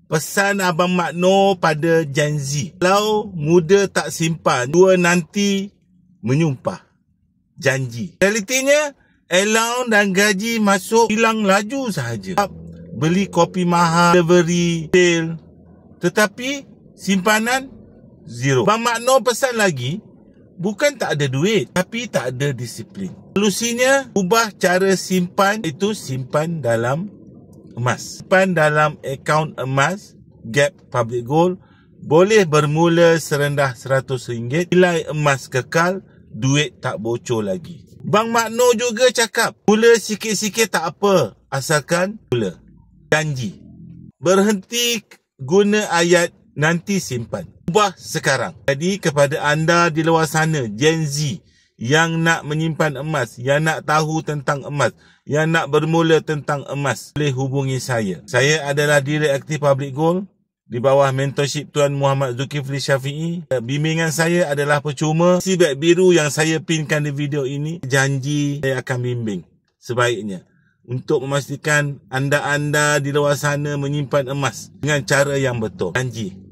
Pesan Abang Mak Noor pada Gen Z. Kalau muda tak simpan, tua nanti menyumpah janji. Realitinya, allowance dan gaji masuk hilang laju sahaja. Beli kopi mahal, delivery, sale. Tetapi simpanan zero. Abang Mak Noor pesan lagi, bukan tak ada duit, tapi tak ada disiplin. Solusinya, ubah cara simpan, itu simpan dalam emas. Simpan dalam akaun emas, Gap Public Gold, boleh bermula serendah RM100. Nilai emas kekal, duit tak bocor lagi. Bang Mak Noor juga cakap, mula sikit-sikit tak apa, asalkan mula. Janji. Berhenti guna ayat nanti simpan. Ubah sekarang. Jadi kepada anda di luar sana, Gen Z, yang nak menyimpan emas, yang nak tahu tentang emas, yang nak bermula tentang emas, boleh hubungi saya. Saya adalah Direktur Public Gold di bawah mentorship Tuan Muhammad Zulkifli Syafiee. Bimbingan saya adalah percuma. Si beg biru yang saya pinkan di video ini, janji saya akan bimbing sebaiknya untuk memastikan anda-anda di luar sana menyimpan emas dengan cara yang betul. Janji.